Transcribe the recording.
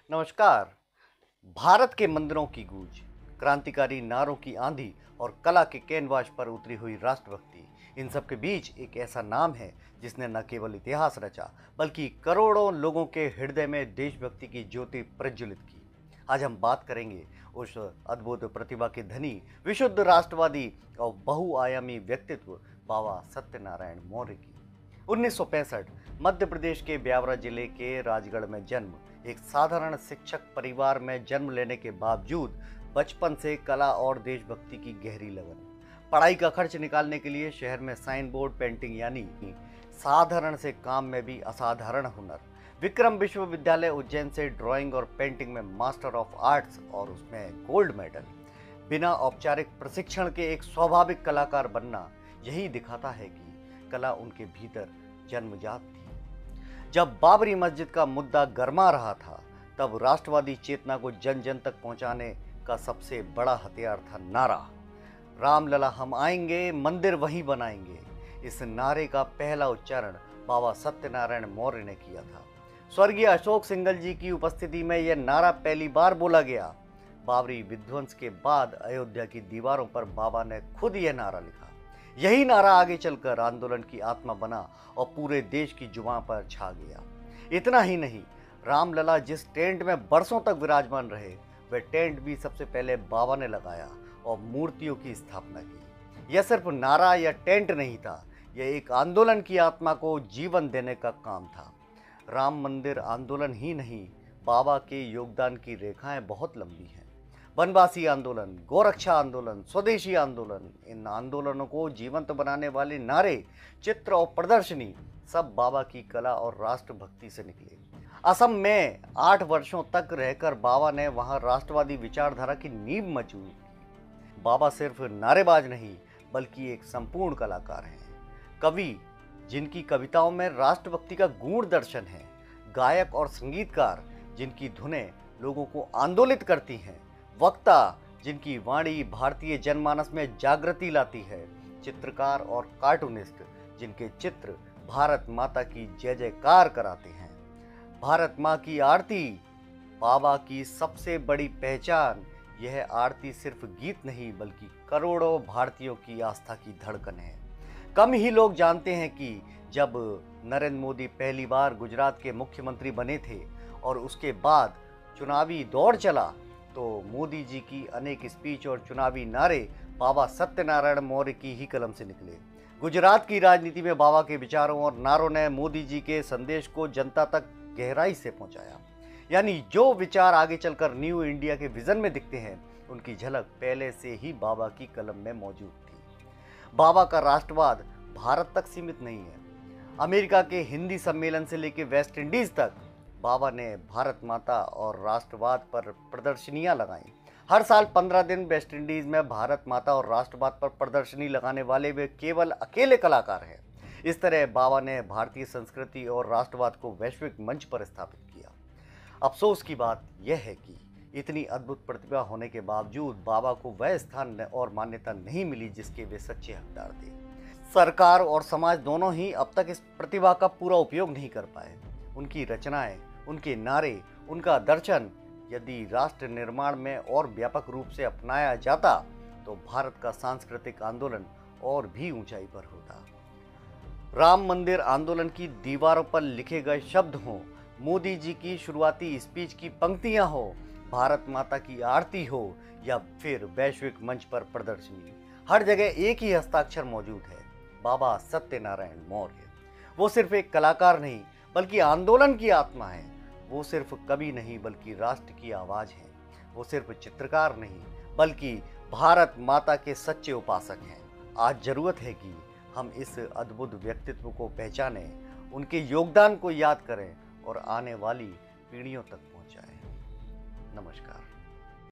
नमस्कार। भारत के मंदिरों की गूंज, क्रांतिकारी नारों की आंधी और कला के कैनवास पर उतरी हुई राष्ट्रभक्ति, इन सब के बीच एक ऐसा नाम है जिसने न केवल इतिहास रचा बल्कि करोड़ों लोगों के हृदय में देशभक्ति की ज्योति प्रज्वलित की। आज हम बात करेंगे उस अद्भुत प्रतिभा के धनी, विशुद्ध राष्ट्रवादी और बहुआयामी व्यक्तित्व बाबा सत्यनारायण मौर्य की। 1965 मध्य प्रदेश के ब्यावरा जिले के राजगढ़ में जन्म। एक साधारण शिक्षक परिवार में जन्म लेने के बावजूद बचपन से कला और देशभक्ति की गहरी लगन। पढ़ाई का खर्च निकालने के लिए शहर में साइन बोर्ड पेंटिंग यानी साधारण से काम में भी असाधारण हुनर। विक्रम विश्वविद्यालय उज्जैन से ड्राइंग और पेंटिंग में मास्टर ऑफ आर्ट्स और उसमें गोल्ड मेडल। बिना औपचारिक प्रशिक्षण के एक स्वाभाविक कलाकार बनना यही दिखाता है कि कला उनके भीतर जन्मजात थी। जब बाबरी मस्जिद का मुद्दा गरमा रहा था, तब राष्ट्रवादी चेतना को जन जन तक पहुंचाने का सबसे बड़ा हथियार था नारा, रामलला हम आएंगे, मंदिर वहीं बनाएंगे। इस नारे का पहला उच्चारण बाबा सत्यनारायण मौर्य ने किया था। स्वर्गीय अशोक सिंघल जी की उपस्थिति में यह नारा पहली बार बोला गया। बाबरी विध्वंस के बाद अयोध्या की दीवारों पर बाबा ने खुद यह नारा लिखा। यही नारा आगे चलकर आंदोलन की आत्मा बना और पूरे देश की जुबान पर छा गया। इतना ही नहीं, रामलला जिस टेंट में बरसों तक विराजमान रहे, वह टेंट भी सबसे पहले बाबा ने लगाया और मूर्तियों की स्थापना की। यह सिर्फ नारा या टेंट नहीं था, यह एक आंदोलन की आत्मा को जीवन देने का काम था। राम मंदिर आंदोलन ही नहीं, बाबा के योगदान की रेखाएं बहुत लंबी हैं। वनवासी आंदोलन, गोरक्षा आंदोलन, स्वदेशी आंदोलन, इन आंदोलनों को जीवंत बनाने वाले नारे, चित्र और प्रदर्शनी सब बाबा की कला और राष्ट्रभक्ति से निकले। असम में 8 वर्षों तक रहकर बाबा ने वहां राष्ट्रवादी विचारधारा की नींव मजबूत की। बाबा सिर्फ नारेबाज नहीं बल्कि एक संपूर्ण कलाकार हैं। कवि जिनकी कविताओं में राष्ट्रभक्ति का गूढ़ दर्शन है, गायक और संगीतकार जिनकी धुनें लोगों को आंदोलित करती हैं, वक्ता जिनकी वाणी भारतीय जनमानस में जागृति लाती है, चित्रकार और कार्टूनिस्ट जिनके चित्र भारत माता की जय जयकार कराते हैं। भारत माँ की आरती बाबा की सबसे बड़ी पहचान। यह आरती सिर्फ गीत नहीं बल्कि करोड़ों भारतीयों की आस्था की धड़कन है। कम ही लोग जानते हैं कि जब नरेंद्र मोदी पहली बार गुजरात के मुख्यमंत्री बने थे और उसके बाद चुनावी दौर चला, तो मोदी जी की अनेक स्पीच और चुनावी नारे बाबा सत्यनारायण मौर्य की ही कलम से निकले। गुजरात की राजनीति में बाबा के विचारों और नारों ने मोदी जी के संदेश को जनता तक गहराई से पहुंचाया। यानी जो विचार आगे चलकर न्यू इंडिया के विजन में दिखते हैं, उनकी झलक पहले से ही बाबा की कलम में मौजूद थी। बाबा का राष्ट्रवाद भारत तक सीमित नहीं है। अमेरिका के हिंदी सम्मेलन से लेकर वेस्ट इंडीज तक बाबा ने भारत माता और राष्ट्रवाद पर प्रदर्शनियां लगाई। हर साल 15 दिन वेस्ट इंडीज में भारत माता और राष्ट्रवाद पर प्रदर्शनी लगाने वाले वे केवल अकेले कलाकार हैं। इस तरह बाबा ने भारतीय संस्कृति और राष्ट्रवाद को वैश्विक मंच पर स्थापित किया। अफसोस की बात यह है कि इतनी अद्भुत प्रतिभा होने के बावजूद बाबा को वह स्थान और मान्यता नहीं मिली जिसके वे सच्चे हकदार थे। सरकार और समाज दोनों ही अब तक इस प्रतिभा का पूरा उपयोग नहीं कर पाए। उनकी रचनाएं, उनके नारे, उनका दर्शन यदि राष्ट्र निर्माण में और व्यापक रूप से अपनाया जाता तो भारत का सांस्कृतिक आंदोलन और भी ऊंचाई पर होता। राम मंदिर आंदोलन की दीवारों पर लिखे गए शब्द हों, मोदी जी की शुरुआती स्पीच की पंक्तियां हो, भारत माता की आरती हो या फिर वैश्विक मंच पर प्रदर्शनी, हर जगह एक ही हस्ताक्षर मौजूद है, बाबा सत्यनारायण मौर्य। वो सिर्फ एक कलाकार नहीं बल्कि आंदोलन की आत्मा है। वो सिर्फ कवि नहीं बल्कि राष्ट्र की आवाज है। वो सिर्फ चित्रकार नहीं बल्कि भारत माता के सच्चे उपासक हैं। आज जरूरत है कि हम इस अद्भुत व्यक्तित्व को पहचानें, उनके योगदान को याद करें और आने वाली पीढ़ियों तक पहुंचाएं। नमस्कार।